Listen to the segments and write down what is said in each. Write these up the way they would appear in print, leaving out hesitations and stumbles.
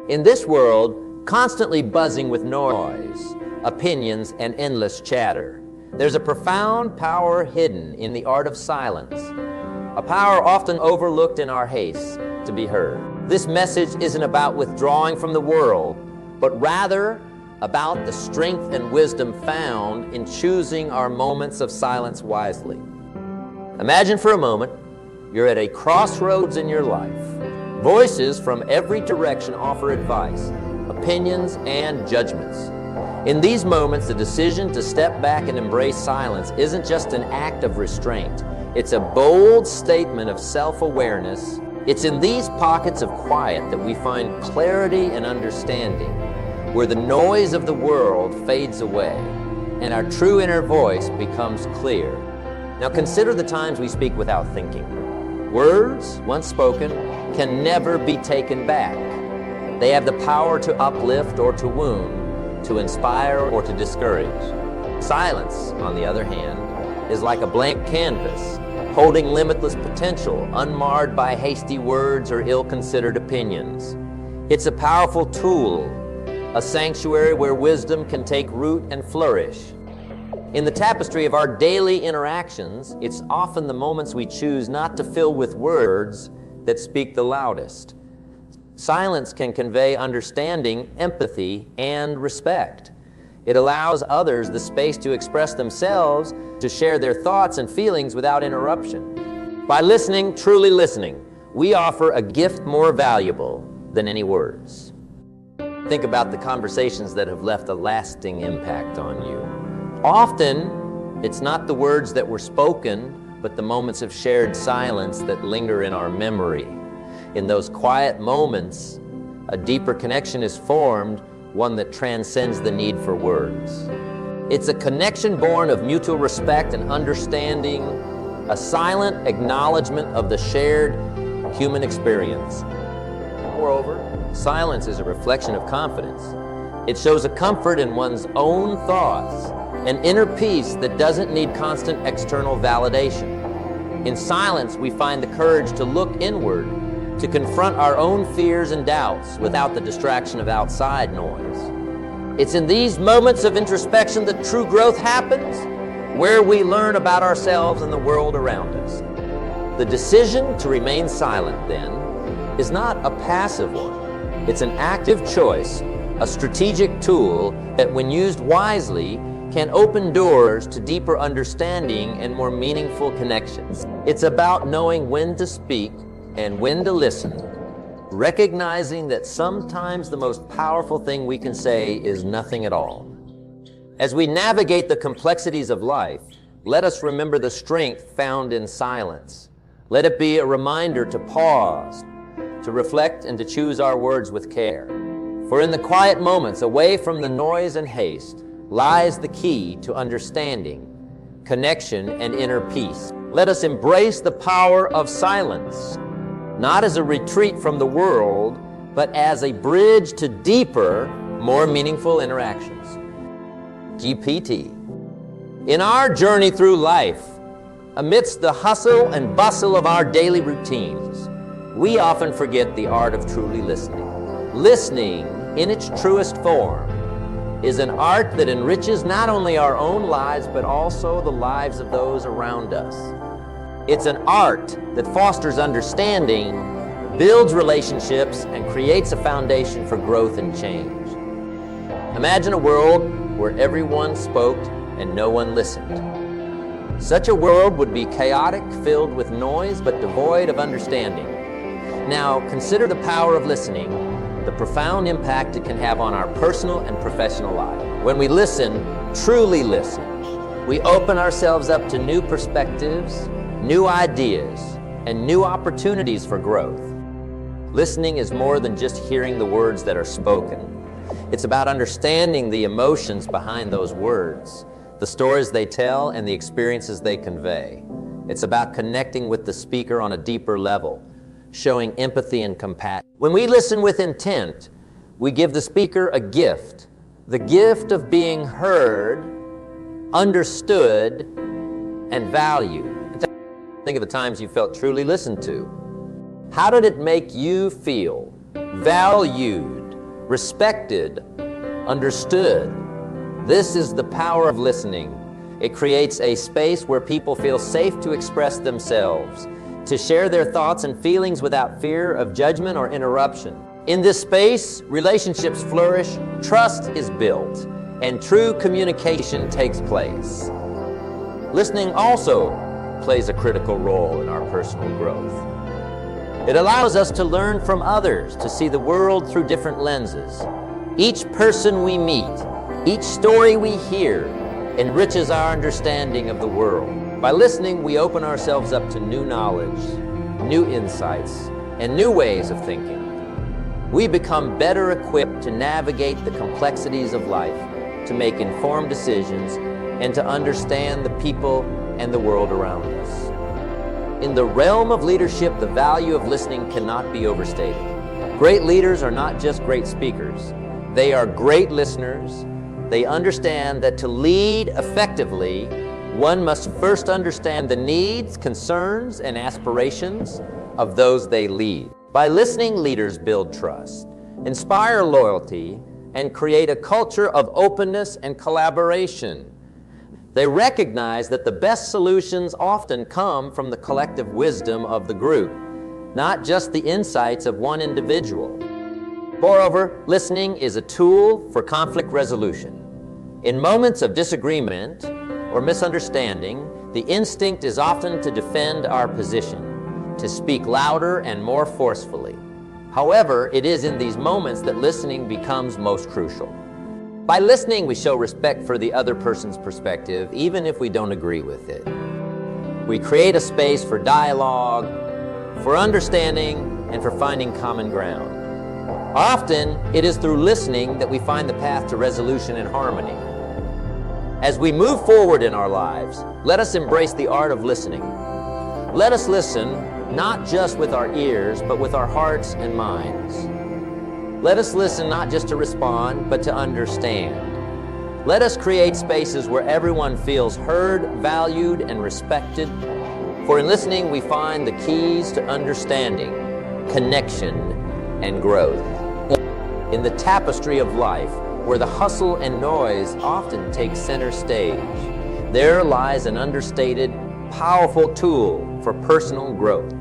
In this world, constantly buzzing with noise, opinions, and endless chatter, there's a profound power hidden in the art of silence, a power often overlooked in our haste to be heard. This message isn't about withdrawing from the world, but rather about the strength and wisdom found in choosing our moments of silence wisely. Imagine for a moment you're at a crossroads in your life. Voices from every direction offer advice, opinions, and judgments. In these moments, the decision to step back and embrace silence isn't just an act of restraint. It's a bold statement of self-awareness. It's in these pockets of quiet that we find clarity and understanding, where the noise of the world fades away and our true inner voice becomes clear. Now consider the times we speak without thinking. Words, once spoken, can never be taken back. They have the power to uplift or to wound, to inspire or to discourage. Silence, on the other hand, is like a blank canvas, holding limitless potential, unmarred by hasty words or ill-considered opinions. It's a powerful tool, a sanctuary where wisdom can take root and flourish. In the tapestry of our daily interactions, it's often the moments we choose not to fill with words that speak the loudest. Silence can convey understanding, empathy, and respect. It allows others the space to express themselves, to share their thoughts and feelings without interruption. By listening, truly listening, we offer a gift more valuable than any words. Think about the conversations that have left a lasting impact on you. Often, it's not the words that were spoken, but the moments of shared silence that linger in our memory. In those quiet moments, a deeper connection is formed, one that transcends the need for words. It's a connection born of mutual respect and understanding, a silent acknowledgement of the shared human experience. Moreover, silence is a reflection of confidence. It shows a comfort in one's own thoughts, an inner peace that doesn't need constant external validation. In silence, we find the courage to look inward, to confront our own fears and doubts without the distraction of outside noise. It's in these moments of introspection that true growth happens, where we learn about ourselves and the world around us. The decision to remain silent, then, is not a passive one. It's an active choice, a strategic tool that, when used wisely, can open doors to deeper understanding and more meaningful connections. It's about knowing when to speak and when to listen, recognizing that sometimes the most powerful thing we can say is nothing at all. As we navigate the complexities of life, let us remember the strength found in silence. Let it be a reminder to pause, to reflect, and to choose our words with care. For in the quiet moments, away from the noise and haste, lies the key to understanding, connection, and inner peace. Let us embrace the power of silence, not as a retreat from the world, but as a bridge to deeper, more meaningful interactions. GPT. In our journey through life, amidst the hustle and bustle of our daily routines, we often forget the art of truly listening. Listening, in its truest form, is an art that enriches not only our own lives, but also the lives of those around us. It's an art that fosters understanding, builds relationships, and creates a foundation for growth and change. Imagine a world where everyone spoke and no one listened. Such a world would be chaotic, filled with noise, but devoid of understanding. Now, consider the power of listening, the profound impact it can have on our personal and professional life. When we listen, truly listen, we open ourselves up to new perspectives, new ideas, and new opportunities for growth. Listening is more than just hearing the words that are spoken. It's about understanding the emotions behind those words, the stories they tell, and the experiences they convey. It's about connecting with the speaker on a deeper level, showing empathy and compassion. When we listen with intent, we give the speaker a gift, the gift of being heard, understood, and valued. Think of the times you felt truly listened to. How did it make you feel? Valued, respected, understood. This is the power of listening. It creates a space where people feel safe to express themselves, to share their thoughts and feelings without fear of judgment or interruption. In this space, relationships flourish, trust is built, and true communication takes place. Listening also plays a critical role in our personal growth. It allows us to learn from others, to see the world through different lenses. Each person we meet, each story we hear, enriches our understanding of the world. By listening, we open ourselves up to new knowledge, new insights, and new ways of thinking. We become better equipped to navigate the complexities of life, to make informed decisions, and to understand the people and the world around us. In the realm of leadership, the value of listening cannot be overstated. Great leaders are not just great speakers. They are great listeners. They understand that to lead effectively, one must first understand the needs, concerns, and aspirations of those they lead. By listening, leaders build trust, inspire loyalty, and create a culture of openness and collaboration. They recognize that the best solutions often come from the collective wisdom of the group, not just the insights of one individual. Moreover, listening is a tool for conflict resolution. In moments of disagreement or misunderstanding, the instinct is often to defend our position, to speak louder and more forcefully. However, it is in these moments that listening becomes most crucial. By listening, we show respect for the other person's perspective, even if we don't agree with it. We create a space for dialogue, for understanding, and for finding common ground. Often, it is through listening that we find the path to resolution and harmony. As we move forward in our lives, let us embrace the art of listening. Let us listen not just with our ears, but with our hearts and minds. Let us listen not just to respond, but to understand. Let us create spaces where everyone feels heard, valued, and respected. For in listening, we find the keys to understanding, connection, and growth. In the tapestry of life, where the hustle and noise often take center stage, there lies an understated, powerful tool for personal growth.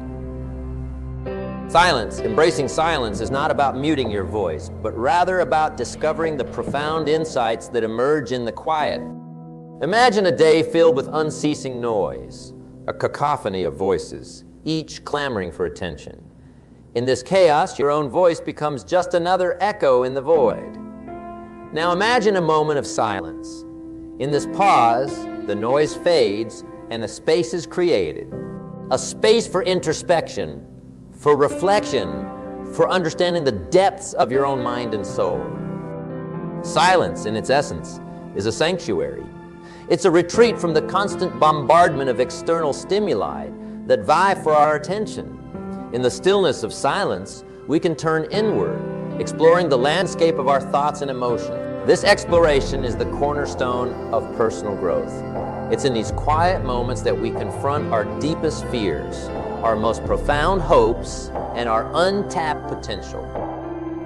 Silence. Embracing silence is not about muting your voice, but rather about discovering the profound insights that emerge in the quiet. Imagine a day filled with unceasing noise, a cacophony of voices, each clamoring for attention. In this chaos, your own voice becomes just another echo in the void. Now imagine a moment of silence. In this pause, the noise fades and a space is created. A space for introspection, for reflection, for understanding the depths of your own mind and soul. Silence, in its essence, is a sanctuary. It's a retreat from the constant bombardment of external stimuli that vie for our attention. In the stillness of silence, we can turn inward, exploring the landscape of our thoughts and emotions. This exploration is the cornerstone of personal growth. It's in these quiet moments that we confront our deepest fears, our most profound hopes, and our untapped potential.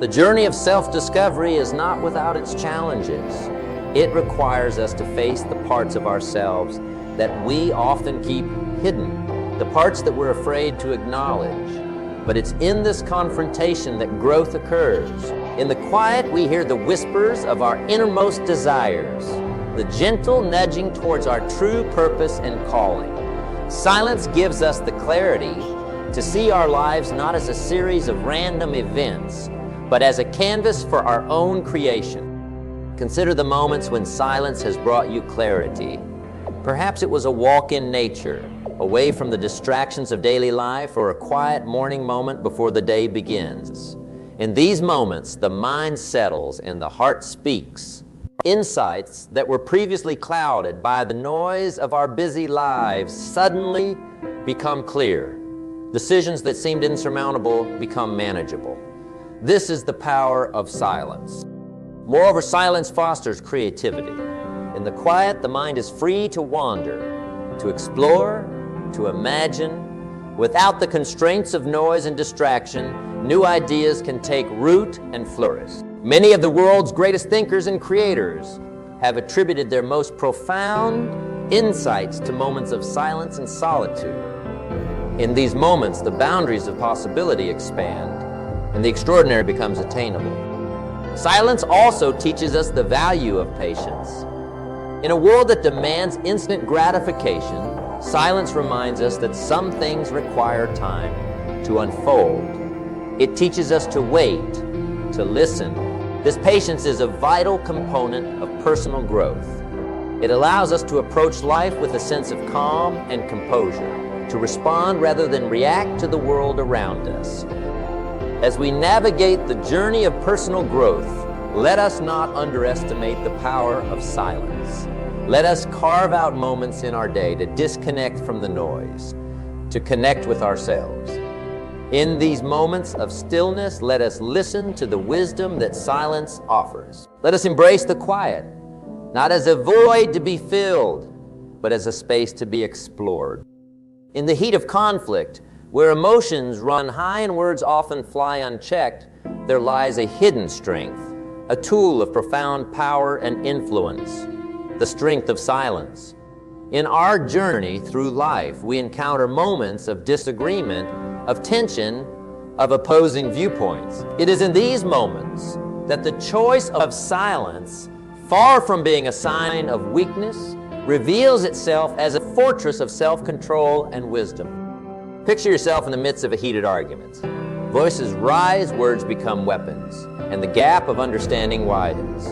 The journey of self-discovery is not without its challenges. It requires us to face the parts of ourselves that we often keep hidden, the parts that we're afraid to acknowledge. But it's in this confrontation that growth occurs. In the quiet, we hear the whispers of our innermost desires, the gentle nudging towards our true purpose and calling. Silence gives us the clarity to see our lives not as a series of random events, but as a canvas for our own creation. Consider the moments when silence has brought you clarity. Perhaps it was a walk in nature, away from the distractions of daily life, or a quiet morning moment before the day begins. In these moments, the mind settles and the heart speaks. Insights that were previously clouded by the noise of our busy lives suddenly become clear. Decisions that seemed insurmountable become manageable. This is the power of silence. Moreover, silence fosters creativity. In the quiet, the mind is free to wander, to explore, to imagine. Without the constraints of noise and distraction, new ideas can take root and flourish. Many of the world's greatest thinkers and creators have attributed their most profound insights to moments of silence and solitude. In these moments, the boundaries of possibility expand and the extraordinary becomes attainable. Silence also teaches us the value of patience. In a world that demands instant gratification, silence reminds us that some things require time to unfold. It teaches us to wait, to listen. This patience is a vital component of personal growth. It allows us to approach life with a sense of calm and composure, to respond rather than react to the world around us. As we navigate the journey of personal growth, let us not underestimate the power of silence. Let us carve out moments in our day to disconnect from the noise, to connect with ourselves. In these moments of stillness, let us listen to the wisdom that silence offers. Let us embrace the quiet, not as a void to be filled, but as a space to be explored. In the heat of conflict, where emotions run high and words often fly unchecked, there lies a hidden strength, a tool of profound power and influence, the strength of silence. In our journey through life, we encounter moments of disagreement, of tension, of opposing viewpoints. It is in these moments that the choice of silence, far from being a sign of weakness, reveals itself as a fortress of self-control and wisdom. Picture yourself in the midst of a heated argument. Voices rise, words become weapons, and the gap of understanding widens.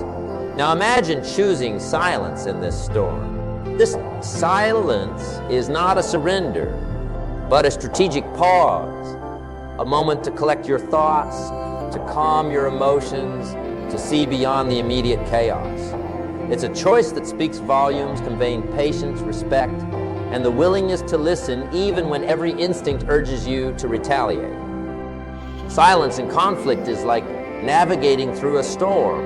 Now imagine choosing silence in this storm. This silence is not a surrender, but a strategic pause, a moment to collect your thoughts, to calm your emotions, to see beyond the immediate chaos. It's a choice that speaks volumes, conveying patience, respect, and the willingness to listen even when every instinct urges you to retaliate. Silence in conflict is like navigating through a storm.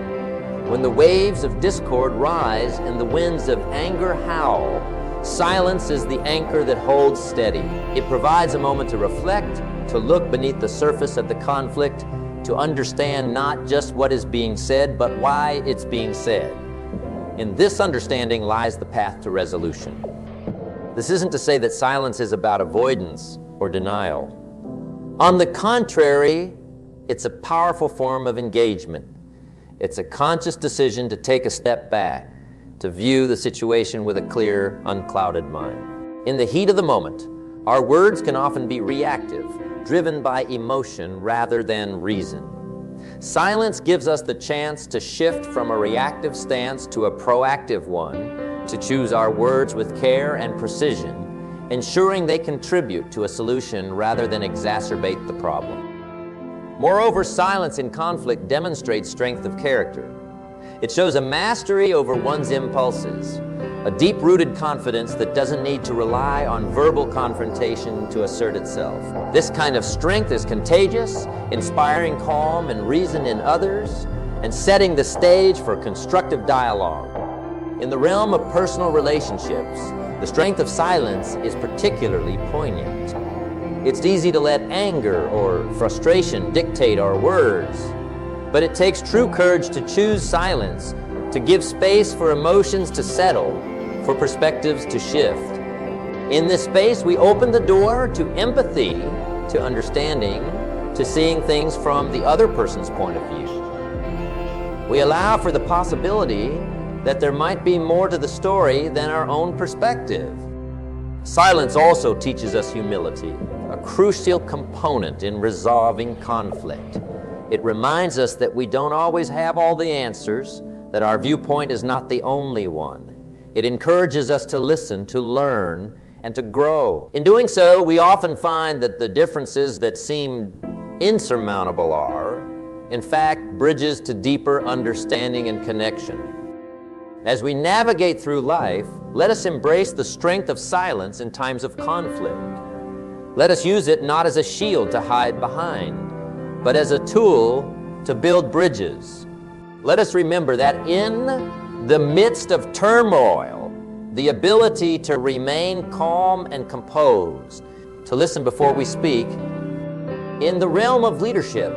When the waves of discord rise and the winds of anger howl, silence is the anchor that holds steady. It provides a moment to reflect, to look beneath the surface of the conflict, to understand not just what is being said, but why it's being said. In this understanding lies the path to resolution. This isn't to say that silence is about avoidance or denial. On the contrary, it's a powerful form of engagement. It's a conscious decision to take a step back, to view the situation with a clear, unclouded mind. In the heat of the moment, our words can often be reactive, driven by emotion rather than reason. Silence gives us the chance to shift from a reactive stance to a proactive one, to choose our words with care and precision, ensuring they contribute to a solution rather than exacerbate the problem. Moreover, silence in conflict demonstrates strength of character. It shows a mastery over one's impulses, a deep-rooted confidence that doesn't need to rely on verbal confrontation to assert itself. This kind of strength is contagious, inspiring calm and reason in others, and setting the stage for constructive dialogue. In the realm of personal relationships, the strength of silence is particularly poignant. It's easy to let anger or frustration dictate our words, but it takes true courage to choose silence, to give space for emotions to settle, for perspectives to shift. In this space, we open the door to empathy, to understanding, to seeing things from the other person's point of view. We allow for the possibility that there might be more to the story than our own perspective. Silence also teaches us humility, a crucial component in resolving conflict. It reminds us that we don't always have all the answers, that our viewpoint is not the only one. It encourages us to listen, to learn, and to grow. In doing so, we often find that the differences that seem insurmountable are, in fact, bridges to deeper understanding and connection. As we navigate through life, let us embrace the strength of silence in times of conflict. Let us use it not as a shield to hide behind, but as a tool to build bridges. Let us remember that in the midst of turmoil, the ability to remain calm and composed, to listen before we speak, in the realm of leadership,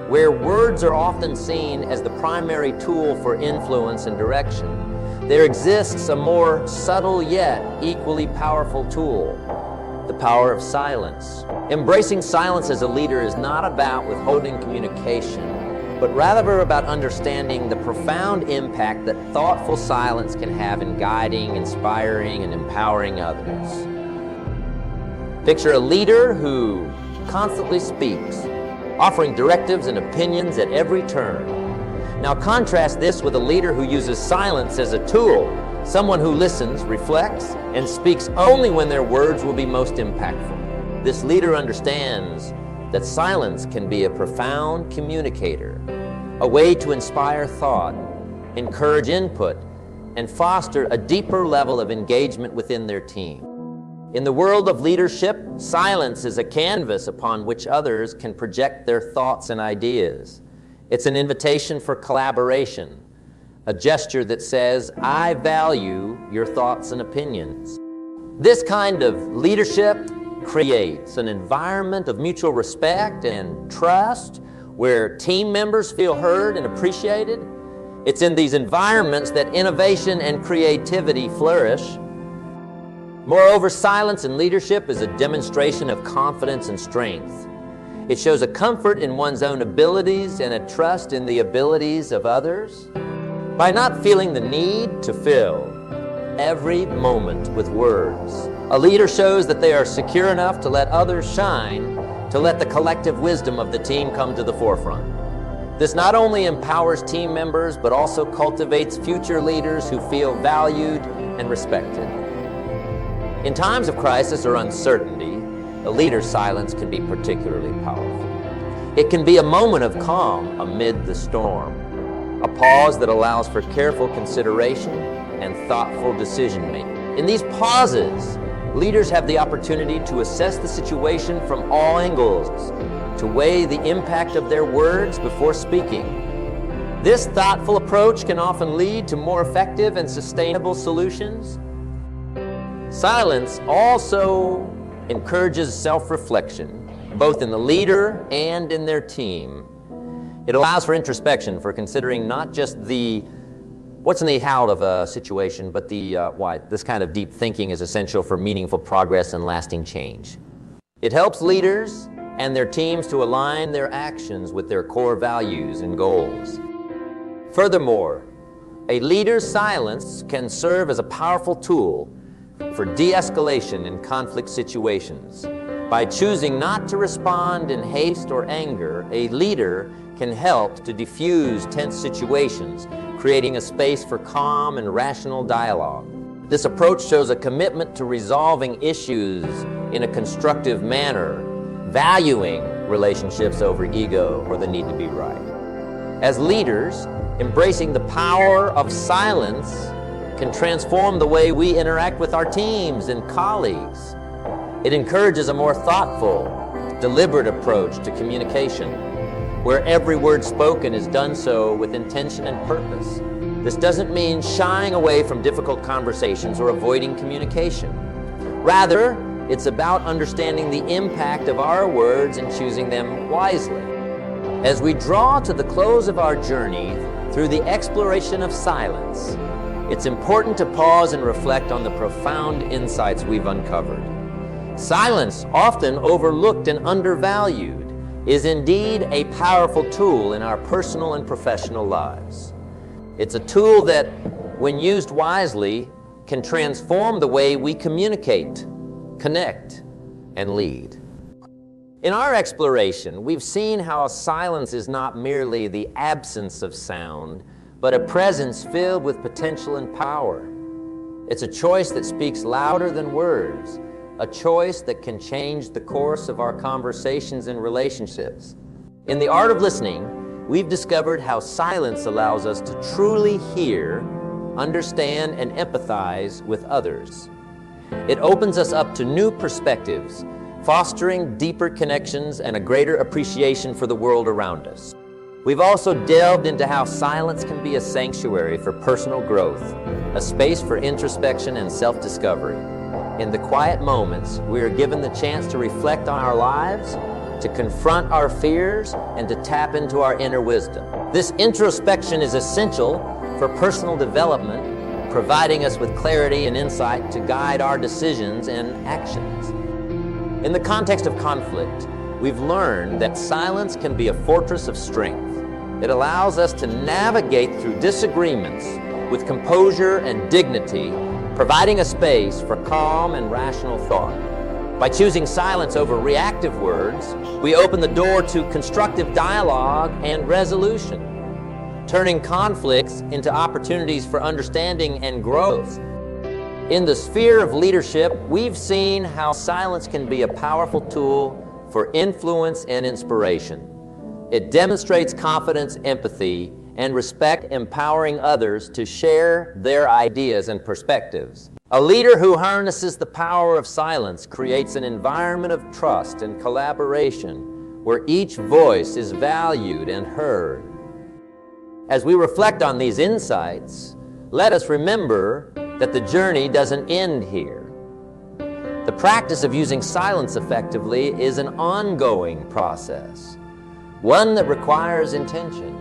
Where words are often seen as the primary tool for influence and direction, there exists a more subtle yet equally powerful tool: the power of silence. Embracing silence as a leader is not about withholding communication, but rather about understanding the profound impact that thoughtful silence can have in guiding, inspiring, and empowering others. Picture a leader who constantly speaks, offering directives and opinions at every turn. Now contrast this with a leader who uses silence as a tool, someone who listens, reflects, and speaks only when their words will be most impactful. This leader understands that silence can be a profound communicator, a way to inspire thought, encourage input, and foster a deeper level of engagement within their team. In the world of leadership, silence is a canvas upon which others can project their thoughts and ideas. It's an invitation for collaboration, a gesture that says, "I value your thoughts and opinions." This kind of leadership creates an environment of mutual respect and trust where team members feel heard and appreciated. It's in these environments that innovation and creativity flourish. Moreover, silence in leadership is a demonstration of confidence and strength. It shows a comfort in one's own abilities and a trust in the abilities of others. By not feeling the need to fill every moment with words, a leader shows that they are secure enough to let others shine, to let the collective wisdom of the team come to the forefront. This not only empowers team members, but also cultivates future leaders who feel valued and respected. In times of crisis or uncertainty, a leader's silence can be particularly powerful. It can be a moment of calm amid the storm, a pause that allows for careful consideration and thoughtful decision-making. In these pauses, leaders have the opportunity to assess the situation from all angles, to weigh the impact of their words before speaking. This thoughtful approach can often lead to more effective and sustainable solutions. Silence also encourages self-reflection, both in the leader and in their team. It allows for introspection, for considering not just the what's in the how of a situation, but the why. This kind of deep thinking is essential for meaningful progress and lasting change. It helps leaders and their teams to align their actions with their core values and goals. Furthermore, a leader's silence can serve as a powerful tool for de-escalation in conflict situations. By choosing not to respond in haste or anger, a leader can help to diffuse tense situations, creating a space for calm and rational dialogue. This approach shows a commitment to resolving issues in a constructive manner, valuing relationships over ego or the need to be right. As leaders, embracing the power of silence can transform the way we interact with our teams and colleagues. It encourages a more thoughtful, deliberate approach to communication, where every word spoken is done so with intention and purpose. This doesn't mean shying away from difficult conversations or avoiding communication. Rather, it's about understanding the impact of our words and choosing them wisely. As we draw to the close of our journey through the exploration of silence, it's important to pause and reflect on the profound insights we've uncovered. Silence, often overlooked and undervalued, is indeed a powerful tool in our personal and professional lives. It's a tool that, when used wisely, can transform the way we communicate, connect, and lead. In our exploration, we've seen how silence is not merely the absence of sound, but a presence filled with potential and power. It's a choice that speaks louder than words, a choice that can change the course of our conversations and relationships. In the art of listening, we've discovered how silence allows us to truly hear, understand, and empathize with others. It opens us up to new perspectives, fostering deeper connections and a greater appreciation for the world around us. We've also delved into how silence can be a sanctuary for personal growth, a space for introspection and self-discovery. In the quiet moments, we are given the chance to reflect on our lives, to confront our fears and to tap into our inner wisdom. This introspection is essential for personal development, providing us with clarity and insight to guide our decisions and actions. In the context of conflict, we've learned that silence can be a fortress of strength. It allows us to navigate through disagreements with composure and dignity, providing a space for calm and rational thought. By choosing silence over reactive words, we open the door to constructive dialogue and resolution, turning conflicts into opportunities for understanding and growth. In the sphere of leadership, we've seen how silence can be a powerful tool for influence and inspiration. It demonstrates confidence, empathy, and respect, empowering others to share their ideas and perspectives. A leader who harnesses the power of silence creates an environment of trust and collaboration where each voice is valued and heard. As we reflect on these insights, let us remember that the journey doesn't end here. The practice of using silence effectively is an ongoing process, one that requires intention,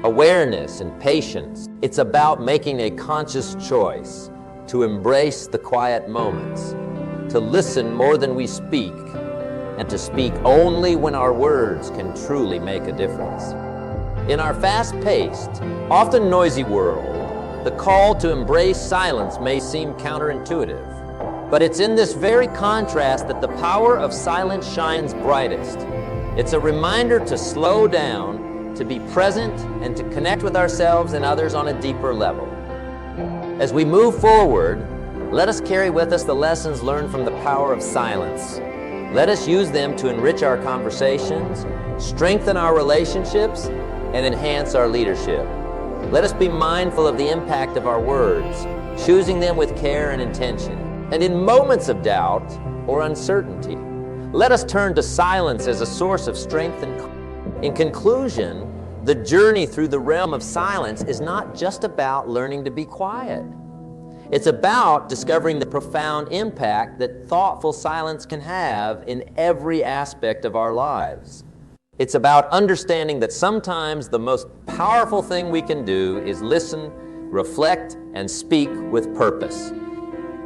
awareness, and patience. It's about making a conscious choice to embrace the quiet moments, to listen more than we speak, and to speak only when our words can truly make a difference. In our fast-paced, often noisy world, the call to embrace silence may seem counterintuitive, but it's in this very contrast that the power of silence shines brightest. It's a reminder to slow down, to be present, and to connect with ourselves and others on a deeper level. As we move forward, let us carry with us the lessons learned from the power of silence. Let us use them to enrich our conversations, strengthen our relationships, and enhance our leadership. Let us be mindful of the impact of our words, choosing them with care and intention. And in moments of doubt or uncertainty, let us turn to silence as a source of strength and calm. In conclusion, the journey through the realm of silence is not just about learning to be quiet. It's about discovering the profound impact that thoughtful silence can have in every aspect of our lives. It's about understanding that sometimes the most powerful thing we can do is listen, reflect, and speak with purpose.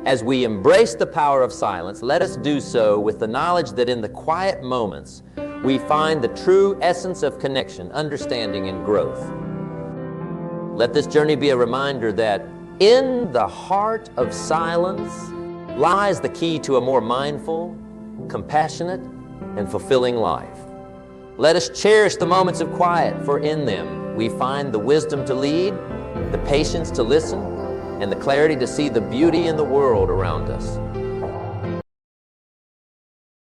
As we embrace the power of silence, let us do so with the knowledge that in the quiet moments, we find the true essence of connection, understanding, and growth. Let this journey be a reminder that in the heart of silence lies the key to a more mindful, compassionate, and fulfilling life. Let us cherish the moments of quiet, for in them we find the wisdom to lead, the patience to listen, and the clarity to see the beauty in the world around us.